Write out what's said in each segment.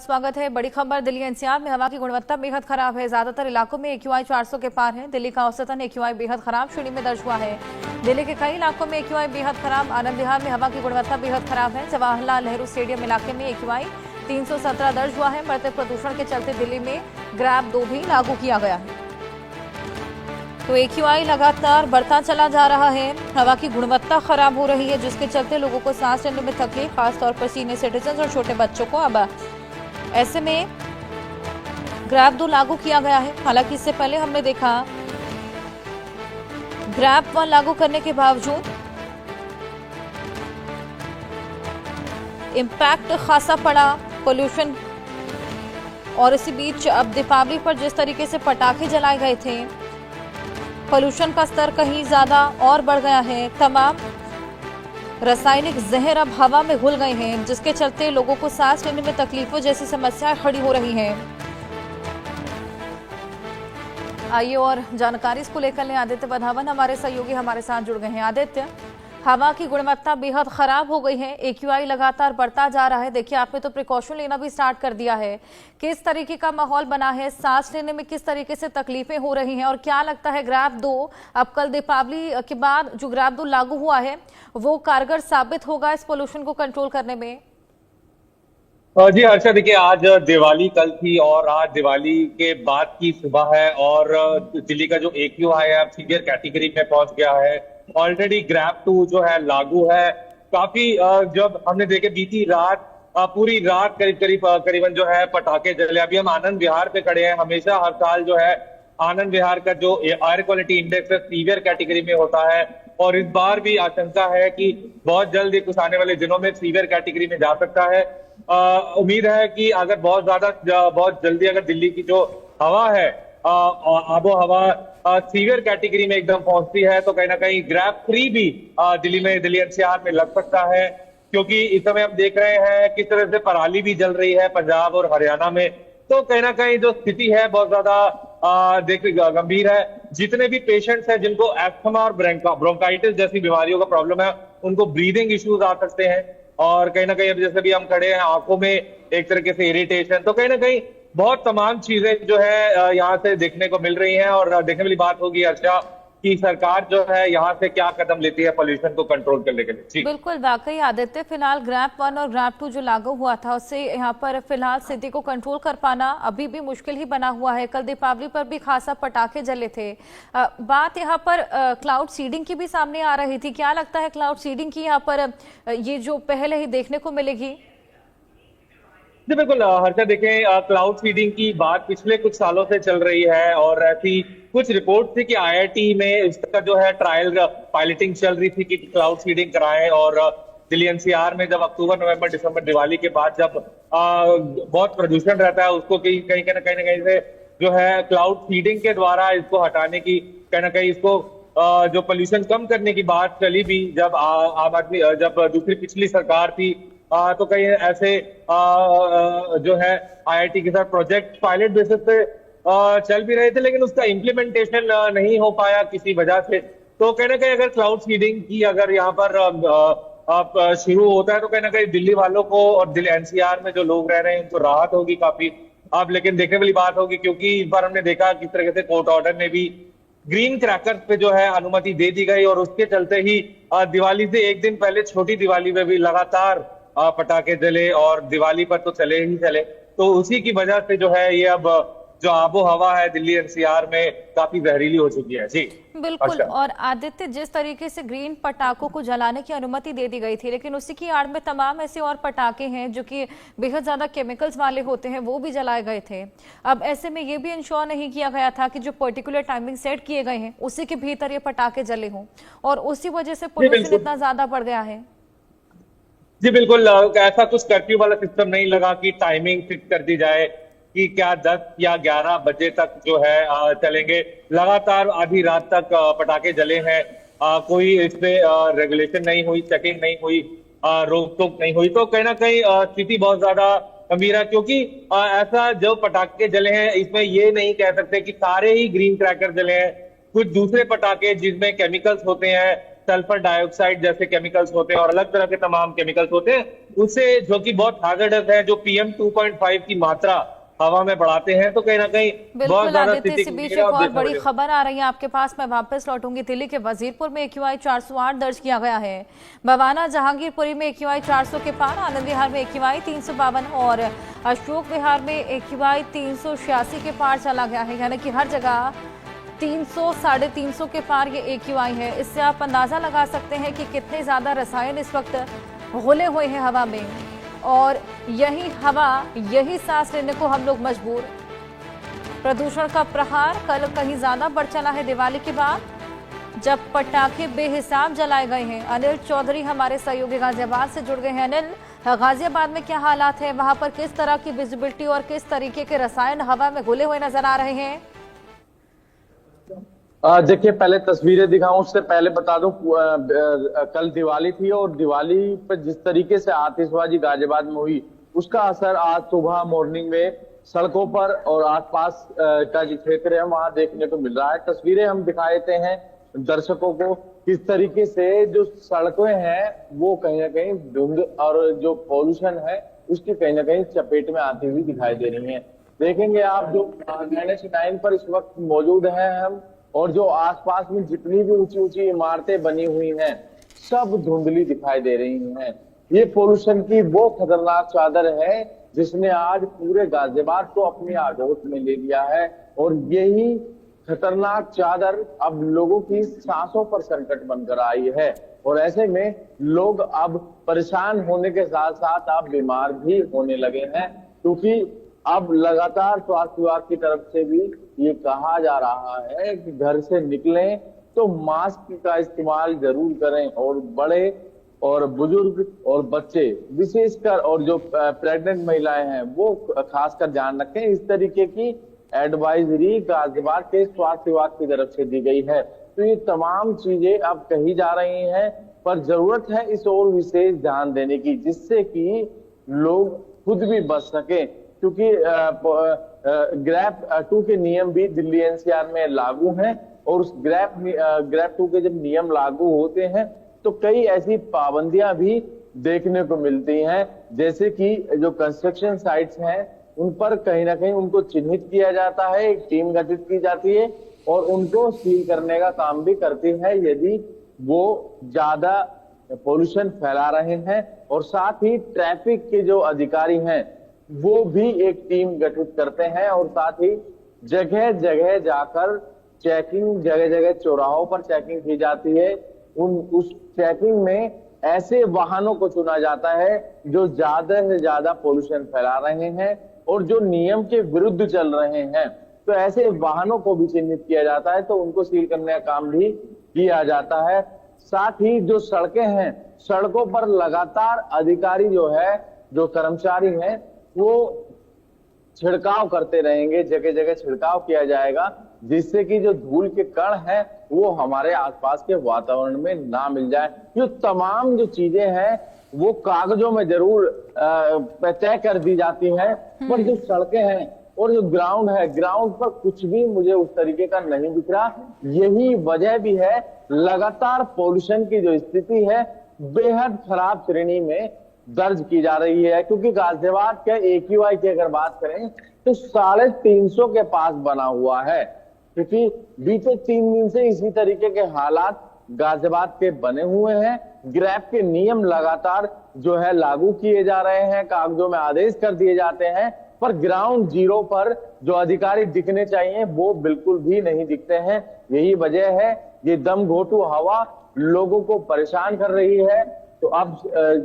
स्वागत है। बड़ी खबर दिल्ली एनसीआर में हवा की गुणवत्ता बेहद खराब है। ज्यादातर इलाकों में AQI 400 के पार है। दिल्ली का औसतन AQI बेहद खराब श्रेणी में दर्ज हुआ है। दिल्ली के कई इलाकों में AQI बेहद खराब। आनंद विहार में हवा की गुणवत्ता बेहद खराब है। जवाहरलाल नेहरू स्टेडियम इलाके में AQI 317 दर्ज हुआ है। बढ़ते प्रदूषण के चलते दिल्ली में ग्रैब 2 भी लागू किया गया है। तो AQI लगातार बढ़ता चला जा रहा है। हवा की गुणवत्ता खराब हो रही है, जिसके चलते लोगों को सांस लेने में तकलीफ, खासतौर पर सीनियर सिटीजन और छोटे बच्चों को। अब ऐसे में ग्रैब 2 लागू किया गया है। हालांकि इससे पहले हमने देखा ग्रैब 1 लागू करने के बावजूद इम्पैक्ट खासा पड़ा पोल्यूशन। और इसी बीच अब दीपावली पर जिस तरीके से पटाखे जलाए गए थे, पोल्यूशन का स्तर कहीं ज्यादा और बढ़ गया है। तमाम रासायनिक जहर अब हवा में घुल गए हैं, जिसके चलते लोगों को सांस लेने में तकलीफों जैसी समस्याएं खड़ी हो रही हैं। आइए और जानकारी इसको लेकर लें आदित्य बधावन, हमारे सहयोगी हमारे साथ जुड़ गए हैं। आदित्य, हवा की गुणवत्ता बेहद खराब हो गई है, AQI लगातार बढ़ता जा रहा है। देखिए, आपने तो प्रिकॉशन लेना भी स्टार्ट कर दिया है। किस तरीके का माहौल बना है, सांस लेने में किस तरीके से तकलीफें हो रही हैं, और क्या लगता है ग्रैब 2 अब कल दीपावली के बाद जो ग्रैब 2 लागू हुआ है वो कारगर साबित होगा इस पोल्यूशन को कंट्रोल करने में? जी हर्षा, देखिए आज दिवाली कल थी और आज दिवाली के बाद की सुबह है और दिल्ली का जो AQI है अब सीवियर कैटेगरी में पहुंच गया है। ऑलरेडी ग्रैब 2 जो है लागू है। काफी जब हमने देखे बीती रात पूरी रात करीबन जो है पटाखे जले। अभी हम आनंद विहार पे खड़े हैं। हमेशा हर साल जो है आनंद विहार का जो एयर क्वालिटी इंडेक्स है सीवियर कैटेगरी में होता है, और इस बार भी आशंका है कि बहुत जल्द ये कुछ आने वाले दिनों में सीवियर कैटेगरी में जा सकता है। उम्मीद है कि अगर बहुत जल्दी अगर दिल्ली की जो हवा है आबो हवा सीवियर कैटेगरी में एकदम पहुंचती है तो कहीं ना कहीं ग्रैब 3 भी दिल्ली एनसीआर में लग सकता है। क्योंकि इस समय हम देख रहे हैं किस तरह से पराली भी जल रही है पंजाब और हरियाणा में। तो कहीं ना कहीं जो स्थिति है बहुत ज्यादा गंभीर है। जितने भी पेशेंट्स हैं जिनको एस्थमा और ब्रोंकाइटिस जैसी बीमारियों का प्रॉब्लम है, उनको ब्रीदिंग इश्यूज आ सकते हैं। और कहीं ना कहीं अब जैसे भी हम खड़े हैं आंखों में एक तरीके से इरिटेशन, तो कहीं ना कहीं बहुत तमाम चीजें जो है यहाँ से देखने को मिल रही हैं। और देखने वाली बात होगी हर्षा कि सरकार जो है यहाँ से क्या कदम लेती है पोल्यूशन को कंट्रोल करने के लिए। बिल्कुल, वाकई आदित्य, फिलहाल ग्रैब 1 और ग्रैब 2 जो लागू हुआ था उससे यहाँ पर फिलहाल स्थिति को कंट्रोल कर पाना अभी भी मुश्किल ही बना हुआ है। कल दीपावली पर भी खासा पटाखे जले थे। बात यहाँ पर क्लाउड सीडिंग की भी सामने आ रही थी। क्या लगता है क्लाउड सीडिंग की यहाँ पर ये जो पहले ही देखने को मिलेगी? जी बिल्कुल हर्षा, देखें क्लाउड सीडिंग की बात पिछले कुछ सालों से चल रही है और ऐसी कुछ रिपोर्ट थी कि IIT में इसका जो है ट्रायल पायलटिंग चल रही थी कि क्लाउड सीडिंग कराएं। और दिल्ली एनसीआर में जब अक्टूबर नवंबर दिसंबर दिवाली के बाद जब बहुत प्रदूषण रहता है उसको कहीं ना कहीं से जो है क्लाउड सीडिंग के द्वारा इसको हटाने की, कहीं ना कहीं इसको जो पोल्यूशन कम करने की बात चली भी जब आम आदमी जब दूसरी पिछली सरकार थी तो कहीं ऐसे जो है IIT के साथ प्रोजेक्ट पायलट बेसिस पे चल भी रहे थे, लेकिन उसका इम्प्लीमेंटेशन नहीं हो पाया किसी वजह से। तो कहीं ना कहीं अगर क्लाउड सीडिंग की अगर यहाँ पर शुरू होता है तो कहीं ना कहीं दिल्ली वालों को और दिल्ली एनसीआर में जो लोग रह रहे हैं उनको राहत होगी काफी। अब लेकिन देखने वाली बात होगी क्योंकि इस बार हमने देखा किस तरह से कोर्ट ऑर्डर में भी ग्रीन क्रैकर्स पे जो है अनुमति दे दी गई, और उसके चलते ही दिवाली से एक दिन पहले छोटी दिवाली में भी लगातार पटाखे जले और दिवाली पर तो चले ही चले। तो उसी की वजह से जो है ये अब जो आबो हवा है दिल्ली एनसीआर में काफी जहरीली हो चुकी है। जी बिल्कुल। और आदित्य, जिस तरीके से ग्रीन पटाखों को जलाने की अनुमति दे दी गई थी, लेकिन उसी की आड़ में तमाम ऐसे और पटाखे हैं जो कि बेहद ज्यादा केमिकल्स वाले होते हैं, वो भी जलाए गए थे। अब ऐसे में ये भी इंश्योर नहीं किया गया था कि जो पर्टिकुलर टाइमिंग सेट किए गए हैं उसी के भीतर ये पटाखे जले हों, और उसी वजह से पोल्यूशन इतना ज्यादा बढ़ गया है। जी बिल्कुल, ऐसा कुछ कर्फ्यू वाला सिस्टम नहीं लगा कि टाइमिंग फिक्स कर दी जाए कि क्या 10 या 11 बजे तक जो है चलेंगे। लगातार आधी रात तक पटाखे जले हैं। कोई इस पे रेगुलेशन नहीं हुई, चेकिंग नहीं हुई, रोक टोक नहीं हुई। तो कहीं ना कहीं स्थिति बहुत ज्यादा गंभीर है क्योंकि ऐसा जो पटाखे जले हैं इसमें ये नहीं कह सकते कि सारे ही ग्रीन क्रैकर जले हैं। कुछ दूसरे पटाखे जिसमें केमिकल्स होते हैं सल्फर डाइऑक्साइड जैसे केमिकल्स होते हैं और अलग तरह के तमाम केमिकल्स होते हैं, उससे जो कि बहुत हार्मफुल है, जो PM 2.5 की मात्रा हवा में बढ़ाते हैं, तो कहीं ना कहीं बहुत बिल्कुल ज्यादा आदित्य, स्थिति इसी बीच गंभीर है एक और और देखने बड़ी वाली। खबर आ रही है आपके पास, मैं वापस लौटूंगी। दिल्ली के वजीरपुर में AQI 408 दर्ज किया गया है। बवाना जहांगीरपुरी में AQI 400 के पार, आनंद विहार में AQI 352 और अशोक विहार में AQI 386 के पार चला गया है। यानी कि हर जगह 300, 350 के पार ये AQI है। इससे आप अंदाजा लगा सकते हैं कि कितने ज्यादा रसायन इस वक्त घुले हुए हैं हवा में, और यही हवा, यही सांस लेने को हम लोग मजबूर। प्रदूषण का प्रहार कल कहीं ज्यादा बढ़ चला है दिवाली के बाद, जब पटाखे बेहिसाब जलाए गए हैं। अनिल चौधरी हमारे सहयोगी गाजियाबाद से जुड़ गए हैं। अनिल, गाजियाबाद में क्या हालात है, वहां पर किस तरह की विजिबिलिटी और किस तरीके के रसायन हवा में घुले हुए नजर आ रहे हैं? देखिए, पहले तस्वीरें दिखाऊं उससे पहले बता दूं, कल दिवाली थी और दिवाली पर जिस तरीके से आतिशबाजी गाजियाबाद में हुई, उसका असर आज सुबह मॉर्निंग में सड़कों पर और आसपास का जो क्षेत्र है वहां देखने को मिल रहा है। तस्वीरें हम दिखा देते हैं दर्शकों को, किस तरीके से जो सड़कें हैं वो कहीं ना कहीं धुंध और जो पॉल्यूशन है उसकी कहीं ना कहीं चपेट में आती हुई दिखाई दे रही है। देखेंगे आप जो NH9 पर इस वक्त मौजूद हैं हम, और जो आसपास में जितनी भी ऊंची ऊंची इमारतें बनी हुई हैं सब धुंधली दिखाई दे रही हैं। ये पोल्यूशन की वो खतरनाक चादर है जिसने आज पूरे गाजियाबाद को अपनी आगोश में ले लिया है, और यही खतरनाक चादर अब लोगों की सांसों पर संकट बनकर आई है। और ऐसे में लोग अब परेशान होने के साथ साथ अब बीमार भी होने लगे हैं, क्योंकि अब लगातार स्वास्थ्य विभाग की तरफ से भी ये कहा जा रहा है कि घर से निकलें तो मास्क का इस्तेमाल जरूर करें, और बड़े और बुजुर्ग और बच्चे विशेषकर, और जो प्रेग्नेंट महिलाएं हैं वो खासकर ध्यान रखें। इस तरीके की एडवाइजरी गाजियाबाद के स्वास्थ्य विभाग की तरफ से दी गई है। तो ये तमाम चीजें अब कही जा रही हैं, पर जरूरत है इस ओर विशेष ध्यान देने की, जिससे कि लोग खुद भी बच सके, क्योंकि ग्रैप 2 के नियम भी दिल्ली NCR में लागू हैं, और उस ग्रैप 2 के जब नियम लागू होते हैं तो कई ऐसी पाबंदियां भी देखने को मिलती हैं, जैसे कि जो कंस्ट्रक्शन साइट्स हैं उन पर कहीं ना कहीं उनको चिन्हित किया जाता है, एक टीम गठित की जाती है और उनको सील करने का काम भी करती है यदि वो ज्यादा पोल्यूशन फैला रहे हैं। और साथ ही ट्रैफिक के जो अधिकारी हैं वो भी एक टीम गठित करते हैं, और साथ ही जगह जगह जाकर चेकिंग, जगह जगह चौराहों पर चेकिंग की जाती है। उस चेकिंग में ऐसे वाहनों को चुना जाता है जो ज्यादा से ज्यादा पोल्यूशन फैला रहे हैं और जो नियम के विरुद्ध चल रहे हैं, तो ऐसे वाहनों को भी चिन्हित किया जाता है, तो उनको सील करने का काम भी किया जाता है। साथ ही जो सड़कें हैं, सड़कों पर लगातार अधिकारी जो है, जो कर्मचारी हैं, वो छिड़काव करते रहेंगे, जगह जगह छिड़काव किया जाएगा, जिससे कि जो धूल के कण हैं वो हमारे आसपास के वातावरण में ना मिल जाए। जो तमाम जो चीजें हैं वो कागजों में जरूर तय कर दी जाती हैं, पर जो सड़कें हैं और जो ग्राउंड है, ग्राउंड पर कुछ भी मुझे उस तरीके का नहीं दिख रहा। यही वजह भी है, लगातार पॉल्यूशन की जो स्थिति है बेहद खराब श्रेणी में दर्ज की जा रही है, क्योंकि गाजियाबाद के AQI की अगर बात करें तो 350 के पास बना हुआ है, क्योंकि बीते 3 दिन से इसी तरीके के हालात गाजियाबाद के बने हुए हैं। ग्रैप के नियम लगातार जो है लागू किए जा रहे हैं, कागजों में आदेश कर दिए जाते हैं, पर ग्राउंड जीरो पर जो अधिकारी दिखने चाहिए वो बिल्कुल भी नहीं दिखते हैं। यही वजह है, ये दम घोटू हवा लोगों को परेशान कर रही है। तो अब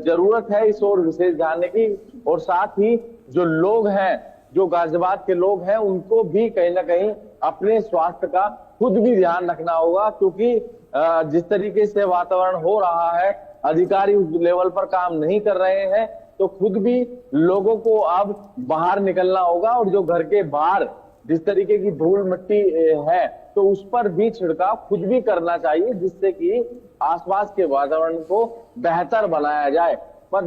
जरूरत है इस ओर विशेष ध्यान देने की, और साथ ही जो लोग हैं, जो गाजियाबाद के लोग हैं, उनको भी कहीं ना कहीं अपने स्वास्थ्य का खुद भी ध्यान रखना होगा, क्योंकि जिस तरीके से वातावरण हो रहा है, अधिकारी उस लेवल पर काम नहीं कर रहे हैं, तो खुद भी लोगों को अब बाहर निकलना होगा, और जो घर के बाहर जिस तरीके की धूल मिट्टी है तो उस पर भी छिड़काव खुद भी करना चाहिए, जिससे कि आसपास के वातावरण को बेहतर बनाया जाए। पर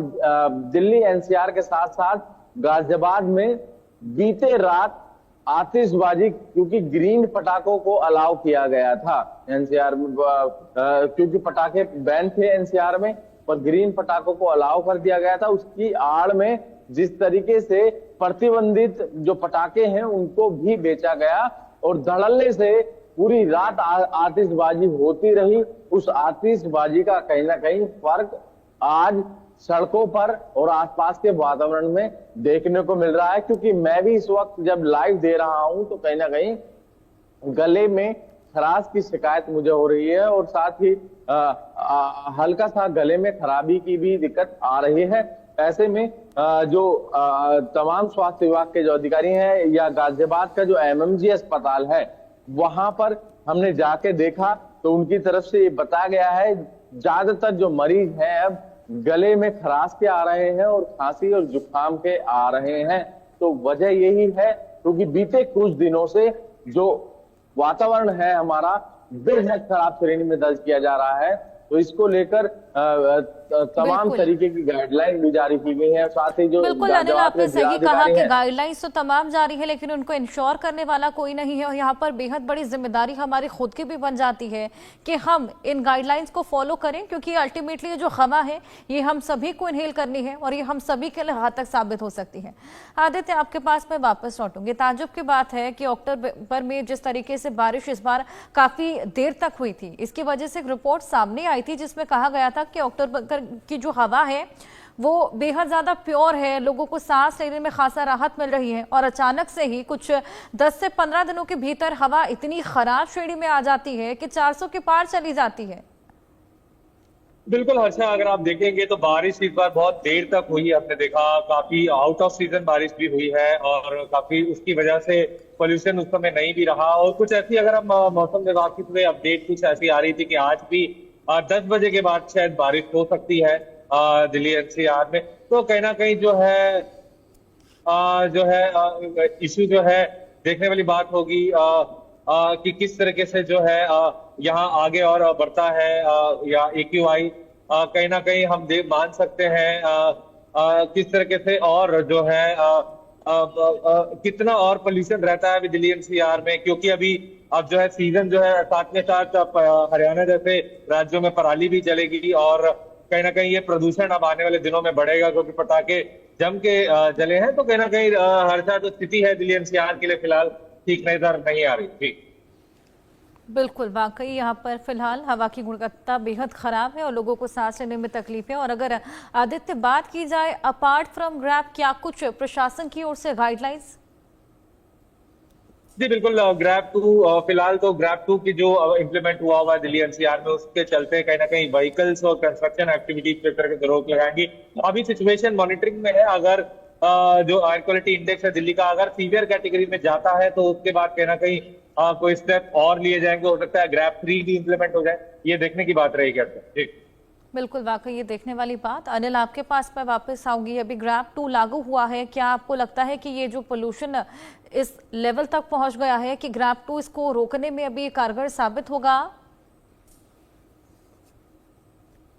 दिल्ली NCR के साथ साथ गाजियाबाद में बीते रात आतिशबाजी, क्योंकि ग्रीन पटाखों को अलाउ किया गया था एनसीआर में, क्योंकि पटाखे बैन थे एनसीआर में, पर ग्रीन पटाखों को अलाउ कर दिया गया था। उसकी आड़ में जिस तरीके से प्रतिबंधित जो पटाखे हैं उनको भी बेचा गया और धड़ल्ले से पूरी रात आतिशबाजी होती रही। उस आतिशबाजी का कहीं ना कहीं फर्क आज सड़कों पर और आसपास के वातावरण में देखने को मिल रहा है, क्योंकि मैं भी इस वक्त जब लाइव दे रहा हूं तो कहीं ना कहीं गले में खराश की शिकायत मुझे हो रही है और साथ ही हल्का सा गले में खराबी की भी दिक्कत आ रही है। ऐसे में जो तमाम स्वास्थ्य विभाग के जो अधिकारी हैं या गाजियाबाद का जो एमएमजी अस्पताल है वहां पर हमने जाके देखा तो उनकी तरफ से ये बताया गया है ज्यादातर जो मरीज हैं अब गले में खराश के आ रहे हैं और खांसी और जुकाम के आ रहे हैं। तो वजह यही है क्योंकि बीते कुछ दिनों से जो वातावरण है हमारा बेहद खराब श्रेणी में दर्ज किया जा रहा है। तो इसको लेकर तमाम तरीके की गाइडलाइन भी जारी की गई है। साथ ही जो बिल्कुल अनिल, आपने सही कहा कि गाइडलाइंस तो तमाम जारी है लेकिन उनको इंश्योर करने वाला कोई नहीं है और यहाँ पर बेहद बड़ी जिम्मेदारी हमारी खुद की भी बन जाती है कि हम इन गाइडलाइंस को फॉलो करें, क्योंकि अल्टीमेटली ये जो हवा है ये हम सभी को इनहेल करनी है और ये हम सभी के लिए घातक साबित हो सकती है। आदित्य, आपके पास मैं वापस लौटूंगी। ताज्जुब की बात है कि अक्टूबर में जिस तरीके से बारिश इस बार काफी देर तक हुई थी, इसकी वजह से एक रिपोर्ट सामने आई थी जिसमें कहा गया था कि अक्टूबर की जो हवा है वो बेहद ज्यादा प्योर है, लोगों को सांस लेने में खासा राहत मिल रही है और अचानक से ही कुछ 10 से 15 दिनों के भीतर हवा इतनी खराब श्रेणी में आ जाती है कि 400 के पार चली जाती है। बिल्कुल हर्षा, अगर आप देखेंगे तो बारिश इस बार बहुत देर तक हुई। हमने देखा काफी आउट ऑफ सीजन बारिश भी हुई है और काफी उसकी वजह से पोल्यूशन उस समय नहीं भी रहा। और कुछ ऐसी अगर हम मौसम विभाग की पूरे अपडेट कुछ ऐसी आ रही थी कि आज भी 10 बजे के बाद शायद बारिश हो सकती है दिल्ली एनसीआर में। तो कहीं ना कहीं जो है इश्यू जो है देखने वाली बात होगी कि किस तरीके से जो है यहाँ आगे और बढ़ता है या AQI कहीं ना कहीं हम मान सकते हैं किस तरीके से और जो है कितना और पोल्यूशन रहता है अभी दिल्ली एनसीआर में, क्योंकि अभी अब जो है सीजन जो है साथ में साथ हरियाणा जैसे राज्यों में पराली भी जलेगी और कहीं ना कहीं ये प्रदूषण अब आने वाले दिनों में बढ़ेगा क्योंकि पटाखे जम के जले हैं। तो कहीं ना कहीं हर्षा जो स्थिति है दिल्ली एनसीआर के लिए फिलहाल ठीक नजर नहीं आ रही थी। बिल्कुल, वाकई यहाँ पर फिलहाल हवा की गुणवत्ता बेहद खराब है और लोगों को सांस लेने में तकलीफ है। और अगर आदित्य बात की जाए अपार्ट फ्रॉम ग्रैब, क्या कुछ प्रशासन की ओर से गाइडलाइंस? जी बिल्कुल, ग्रैब 2 फिलहाल तो ग्रैब 2 की जो इम्प्लीमेंट हुआ है दिल्ली एनसीआर में उसके चलते कहीं ना कहीं व्हीकल्स और कंस्ट्रक्शन एक्टिविटीज पे तरह से रोक लगाएंगी। अभी सिचुएशन मॉनिटरिंग में है। अगर जो एयर क्वालिटी इंडेक्स है दिल्ली का अगर सीवियर कैटेगरी में जाता है तो उसके बाद कहीं ना कहीं कोई स्टेप और लिए जाएंगे। हो सकता है ग्रैब 3 भी इम्प्लीमेंट हो जाए, ये देखने की बात रहेगी। ठीक, बिल्कुल, वाकई ये देखने वाली बात। अनिल, आपके पास मैं वापस आऊंगी। अभी ग्रैब 2 लागू हुआ है, क्या आपको लगता है कि ये जो पोल्यूशन इस लेवल तक पहुंच गया है कि ग्रैब 2 इसको रोकने में अभी कारगर साबित होगा?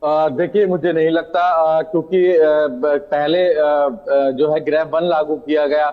देखिए, मुझे नहीं लगता क्योंकि पहले जो है ग्रैब 1 लागू किया गया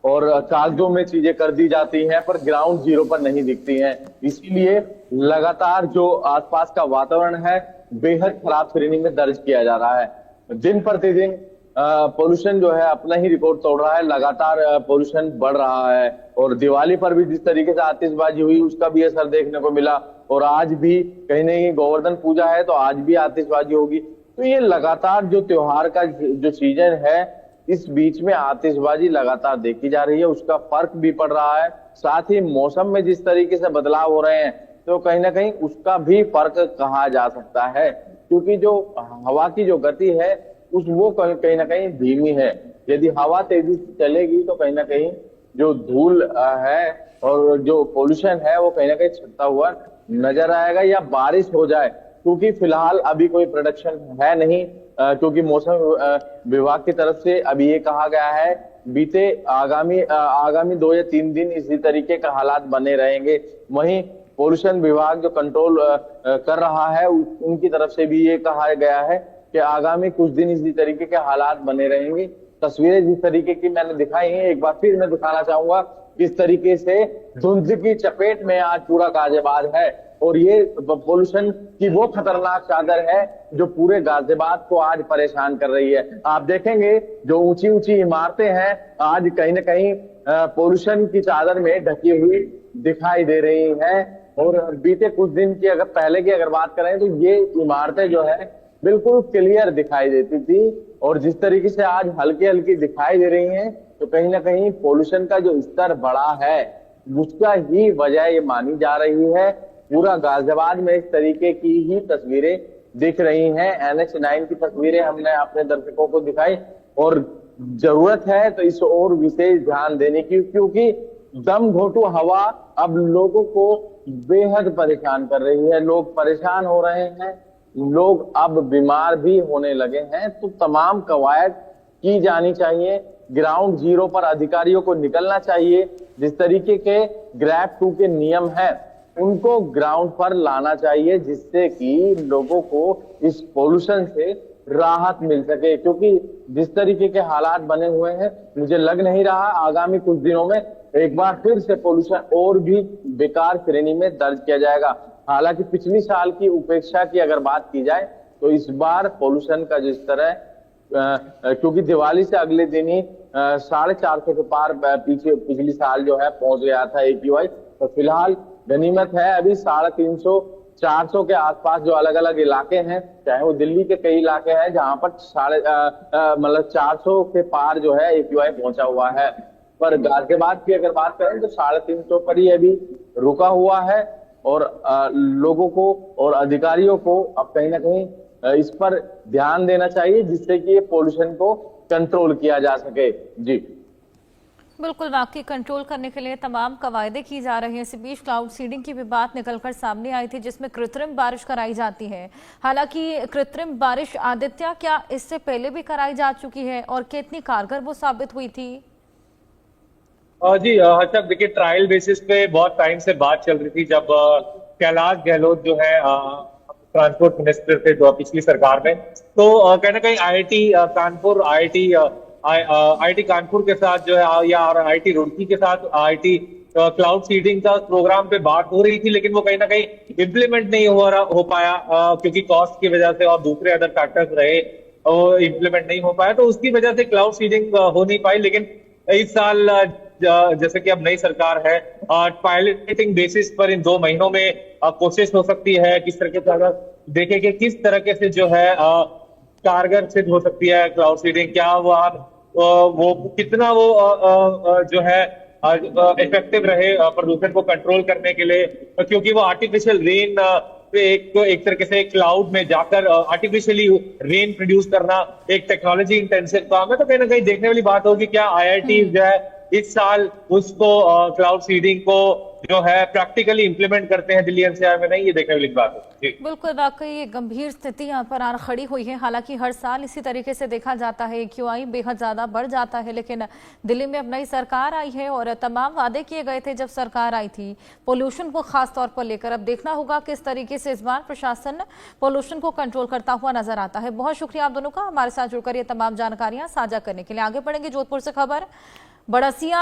और कागजों में चीजें कर दी जाती हैं पर ग्राउंड जीरो पर नहीं दिखती हैं। इसीलिए लगातार जो आसपास का वातावरण है बेहद खराब श्रेणी में दर्ज किया जा रहा है। दिन प्रतिदिन पोल्यूशन जो है अपना ही रिकॉर्ड तोड़ रहा है, लगातार पोल्यूशन बढ़ रहा है। और दिवाली पर भी जिस तरीके से आतिशबाजी हुई उसका भी असर देखने को मिला और आज भी कहीं ना कहीं गोवर्धन पूजा है तो आज भी आतिशबाजी होगी। तो ये लगातार जो त्योहार का जो सीजन है इस बीच में आतिशबाजी लगातार देखी जा रही है, उसका फर्क भी पड़ रहा है। साथ ही मौसम में जिस तरीके से बदलाव हो रहे हैं तो कहीं ना कहीं उसका भी फर्क कहा जा सकता है, क्योंकि जो हवा की जो गति है वो कहीं ना कहीं धीमी है। यदि हवा तेजी से चलेगी तो कहीं ना कहीं जो धूल है और जो पोल्यूशन है वो कहीं ना कहीं छटता हुआ नजर आएगा या बारिश हो जाए, क्योंकि फिलहाल अभी कोई प्रोडक्शन है नहीं। क्योंकि मौसम विभाग की तरफ से अभी ये कहा गया है बीते आगामी 2 या 3 दिन इसी तरीके का हालात बने रहेंगे। वहीं पोल्यूशन विभाग जो कंट्रोल कर रहा है उनकी तरफ से भी ये कहा गया है कि आगामी कुछ दिन इसी तरीके के हालात बने रहेंगे। तस्वीरें जिस तरीके की मैंने दिखाई हैं एक बार फिर मैं दिखाना चाहूंगा किस तरीके से धुंध की चपेट में आज पूरा गाजियाबाद है। और ये पोल्यूशन की वो खतरनाक चादर है जो पूरे गाजियाबाद को आज परेशान कर रही है। आप देखेंगे जो ऊंची ऊंची इमारतें हैं आज कहीं ना कहीं पोल्यूशन की चादर में ढकी हुई दिखाई दे रही हैं। और बीते कुछ दिन की पहले की अगर बात करें तो ये इमारतें जो है बिल्कुल क्लियर दिखाई देती थी, और जिस तरीके से आज हल्की हल्की दिखाई दे रही हैं तो कहीं ना कहीं पोल्यूशन का जो स्तर बढ़ा है उसका ही वजह ये मानी जा रही है। पूरा गाजियाबाद में इस तरीके की ही तस्वीरें दिख रही हैं। NH9 की तस्वीरें हमने अपने दर्शकों को दिखाई, और जरूरत है तो इस और विशेष ध्यान देने की, क्योंकि दम घोटू हवा अब लोगों को बेहद परेशान कर रही है। लोग परेशान हो रहे हैं, लोग अब बीमार भी होने लगे हैं। तो तमाम कवायद की जानी चाहिए, ग्राउंड जीरो पर अधिकारियों को निकलना चाहिए। जिस तरीके के ग्रैब 2 के नियम हैं उनको ग्राउंड पर लाना चाहिए, जिससे कि लोगों को इस पोल्यूशन से राहत मिल सके। क्योंकि जिस तरीके के हालात बने हुए हैं मुझे लग नहीं रहा आगामी कुछ दिनों में एक बार फिर से पोल्यूशन और भी बेकार श्रेणी में दर्ज किया जाएगा। हालांकि पिछली साल की उपेक्षा की अगर बात की जाए तो इस बार पोल्यूशन का जो स्तर है, क्योंकि दिवाली से अगले दिन ही 450 के पार पिछली साल जो है पहुंच गया था AQI। तो फिलहाल गनीमत है अभी 350 400 के आसपास जो अलग अलग इलाके हैं, चाहे वो दिल्ली के कई इलाके हैं जहां पर 400 के पार जो है AQI पहुंचा हुआ है। पर गाजियाबाद की अगर बात करें तो 350 पर ही अभी रुका हुआ है, और लोगों को और अधिकारियों को अब कहीं ना कहीं इस पर ध्यान देना चाहिए, जिससे कि ये पोल्यूशन को कंट्रोल किया जा सके। जी बिल्कुल, वाकई कंट्रोल करने के लिए तमाम कवायदे की जा रही हैं। इसी बीच क्लाउड सीडिंग की भी बात निकलकर सामने आई थी, जिसमें कृत्रिम बारिश कराई जाती है। हालांकि कृत्रिम बारिश आदित्य क्या इससे पहले भी कराई जा चुकी है और कितनी कारगर वो साबित हुई थी? जी हर्षद, देखिए ट्रायल बेसिस पे बहुत टाइम से बात चल रही थी, जब कैलाश गहलोत जो है ट्रांसपोर्ट मिनिस्टर थे जो पिछली सरकार में, तो कहीं ना कहीं IIT कानपुर के साथ जो है या IIT रुड़की के साथ IIT क्लाउड सीडिंग का प्रोग्राम पे बात हो रही थी, लेकिन वो कहीं ना कहीं इम्प्लीमेंट नहीं हो पाया क्योंकि कॉस्ट की वजह से और दूसरे अदर फैक्टर्स रहे, इम्प्लीमेंट नहीं हो पाया, तो उसकी वजह से क्लाउड सीडिंग हो नहीं पाई। लेकिन इस साल जैसे कि अब नई सरकार है, पायलटिंग बेसिस पर इन 2 महीनों में कोशिश हो सकती है किस तरह से, अगर देखें कि किस तरीके से जो है कारगर सिद्ध हो सकती है क्लाउड सीडिंग, क्या वो कितना वो जो है इफेक्टिव रहे प्रदूषण को कंट्रोल करने के लिए, क्योंकि वो आर्टिफिशियल रेन एक तरीके से क्लाउड में जाकर आर्टिफिशियली रेन प्रोड्यूस करना एक टेक्नोलॉजी इंटेंसिव काम है। तो कहीं ना कहीं देखने वाली बात होगी क्या IIT जो है इस साल उसको क्लाउड सीडिंग को जो है प्रैक्टिकली इंप्लीमेंट करते हैं दिल्ली NCR में, नहीं, ये देखने वाली बात है। बिल्कुल, वाकई ये गंभीर स्थिति यहाँ पर आ खड़ी हुई है। हालांकि हर साल इसी तरीके से देखा जाता है, AQI बेहद ज्यादा बढ़ जाता है, लेकिन दिल्ली में अब नई सरकार आई है और तमाम वादे किए गए थे जब सरकार आई थी पोल्यूशन को खास तौर पर लेकर। अब देखना होगा किस तरीके से इस बार प्रशासन पोल्यूशन को कंट्रोल करता हुआ नजर आता है। बहुत शुक्रिया आप दोनों का हमारे साथ जुड़कर ये तमाम जानकारियां साझा करने के लिए। आगे बढ़ेंगे जोधपुर से खबर। बड़सिया